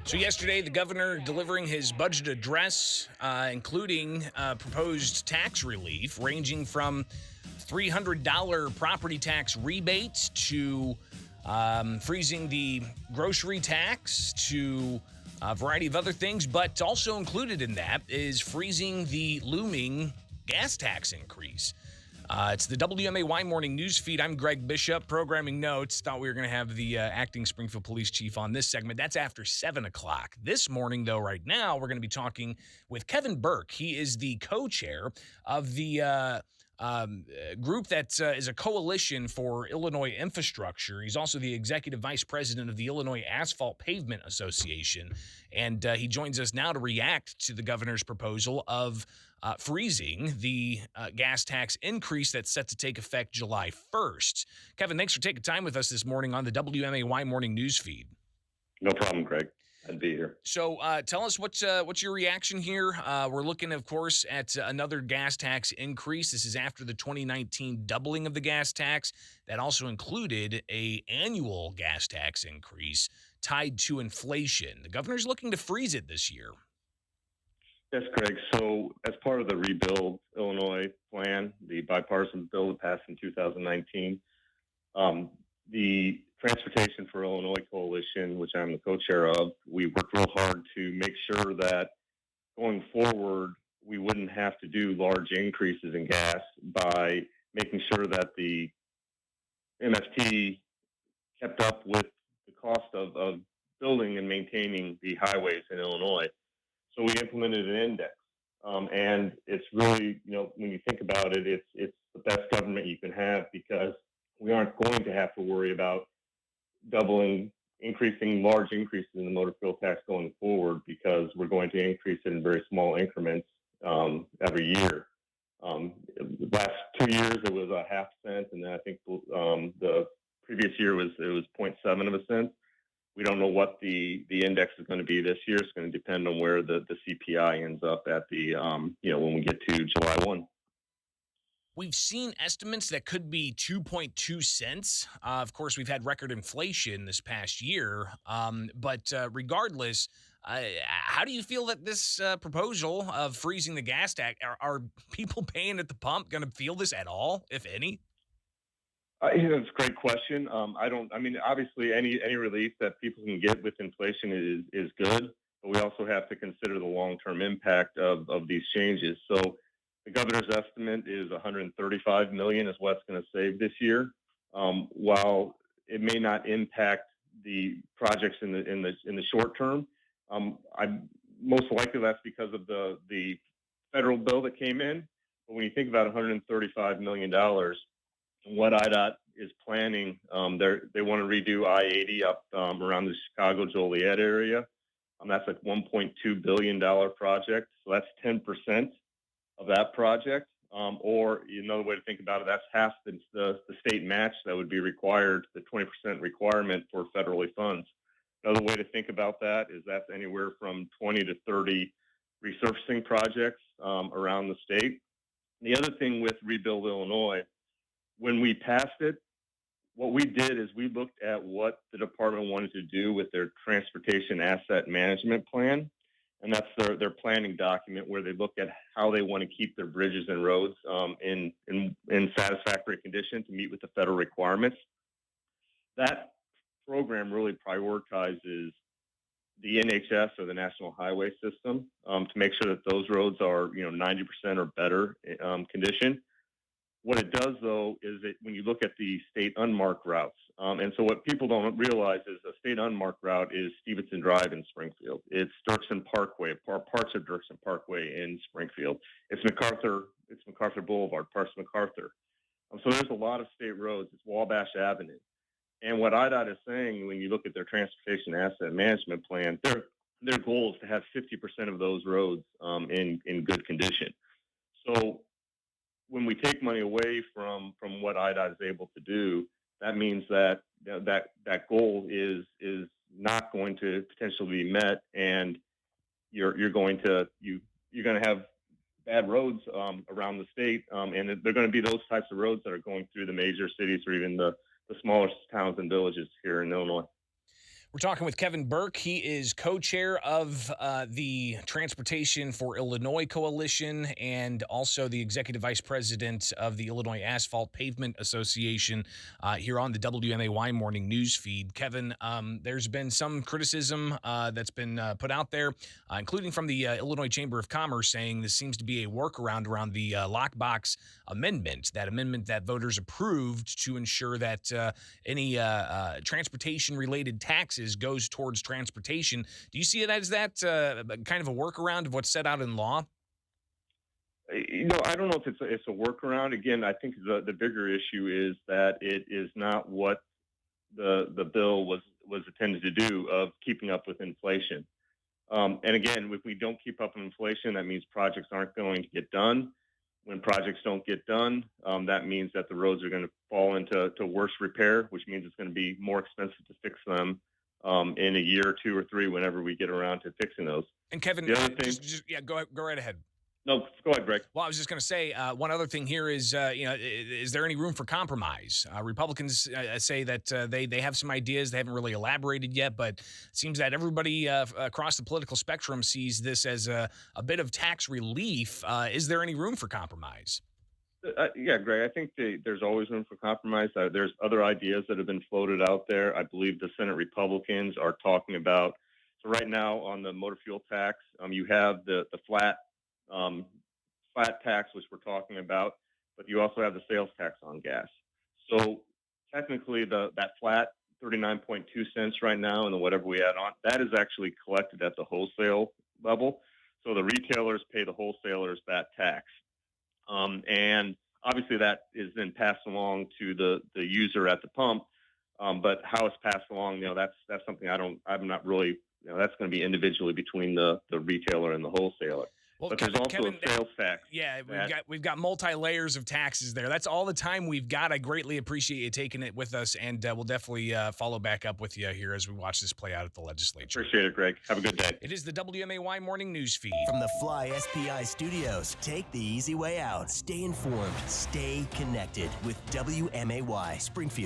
So yesterday, the governor delivering his budget address, including proposed tax relief ranging from $300 property tax rebates to freezing the grocery tax to a variety of other things. But also included in that is freezing the looming gas tax increase. It's the WMAY morning news feed. I'm Greg Bishop, programming notes. Thought we were going to have the acting Springfield police chief on this segment. That's after 7 o'clock. This morning, though, right now, we're going to be talking with Kevin Burke. He is the co-chair of the group that is a coalition for Illinois infrastructure. He's also the executive vice president of the Illinois Asphalt Pavement Association. And he joins us now to react to the governor's proposal of freezing the gas tax increase that's set to take effect July 1st. Kevin, thanks for taking time with us this morning on the WMAY morning news feed. No problem, Greg. I'd be here. So tell us what's your reaction here. We're looking, of course, at another gas tax increase. This is after the 2019 doubling of the gas tax. That also included an annual gas tax increase tied to inflation. The governor's looking to freeze it this year. Yes, Greg. So as part of the Rebuild Illinois plan, the bipartisan bill that passed in 2019, the Transportation for Illinois Coalition, which I'm the co-chair of, we worked real hard to make sure that going forward, we wouldn't have to do large increases in gas by making sure that the MST kept up with the cost of building and maintaining the highways in Illinois. So we implemented an index. And it's really, when you think about it, it's the best government you can have because we aren't going to have to worry about increasing large increases in the motor fuel tax going forward because we're going to increase it in very small increments every year. The last 2 years, it was a half cent, and then I think the previous year it was 0.7 of a cent. We don't know what the index is going to be this year. It's going to depend on where the CPI ends up at the when we get to July 1. We've seen estimates that could be 2.2 cents. Of course, we've had record inflation this past year. But regardless, how do you feel that this proposal of freezing the gas tax, are people paying at the pump going to feel this at all, if any? That's a great question. Obviously, any relief that people can get with inflation is good, but we also have to consider the long-term impact of these changes. So the governor's estimate is $135 million is what it's going to save this year. While it may not impact the projects in the short term, most likely that's because of the federal bill that came in. But when you think about $135 million, what IDOT is planning, they want to redo I-80 up around the Chicago-Joliet area. That's a $1.2 billion project. So that's 10% of that project. Or another way to think about it, that's half the state match that would be required, the 20% requirement for federally funds. Another way to think about that is that's anywhere from 20 to 30 resurfacing projects around the state. The other thing with Rebuild Illinois, when we passed it, what we did is we looked at what the department wanted to do with their transportation asset management plan. And that's their planning document where they look at how they want to keep their bridges and roads in satisfactory condition to meet with the federal requirements. That program really prioritizes the NHS or the National Highway System to make sure that those roads are 90% or better condition. What it does, though, is that when you look at the state unmarked routes, and so what people don't realize is a state unmarked route is Stevenson Drive in Springfield. It's Dirksen Parkway, parts of Dirksen Parkway in Springfield. It's MacArthur Boulevard, parts of MacArthur. So there's a lot of state roads. It's Wabash Avenue. And what IDOT is saying, when you look at their transportation asset management plan, their goal is to have 50% of those roads in good condition. So when we take money away from what IDOT is able to do, that means that that goal is not going to potentially be met, and you're going to have bad roads around the state, and they're going to be those types of roads that are going through the major cities or even the smallest towns and villages here in Illinois. We're talking with Kevin Burke. He is co-chair of the Transportation for Illinois Coalition and also the executive vice president of the Illinois Asphalt Pavement Association here on the WMAY morning news feed. Kevin, there's been some criticism that's been put out there, including from the Illinois Chamber of Commerce, saying this seems to be a workaround around the lockbox amendment, that amendment that voters approved to ensure that any transportation-related taxes goes towards transportation. Do you see it as that kind of a workaround of what's set out in law? I don't know if it's a workaround. Again, I think the bigger issue is that it is not what the bill was intended to do, of keeping up with inflation. And again, if we don't keep up with inflation, that means projects aren't going to get done. When projects don't get done, that means that the roads are going to fall into worse repair, which means it's going to be more expensive to fix them in a year or two or three, whenever we get around to fixing those. And Kevin, the other thing, go right ahead. No, go ahead, Greg. Well, I was just going to say one other thing here is, is there any room for compromise? Republicans say that they have some ideas. They haven't really elaborated yet, but it seems that everybody across the political spectrum sees this as a bit of tax relief. Is there any room for compromise? Yeah, Greg, I think there's always room for compromise. There's other ideas that have been floated out there. I believe the Senate Republicans are talking about, so right now on the motor fuel tax, you have the flat tax, which we're talking about, but you also have the sales tax on gas. So technically that flat 39.2 cents right now, and then whatever we add on, that is actually collected at the wholesale level. So the retailers pay the wholesalers that tax. And obviously that is then passed along to the user at the pump. But how it's passed along, that's something I'm not really, that's going to be individually between the retailer and the wholesaler. Well, but there's also a sales tax. Yeah, we've got multi-layers of taxes there. That's all the time we've got. I greatly appreciate you taking it with us, and we'll definitely follow back up with you here as we watch this play out at the legislature. Appreciate it, Greg. Have a good day. It is the WMAY morning news feed. From the Fly SPI studios, take the easy way out. Stay informed. Stay connected with WMAY Springfield.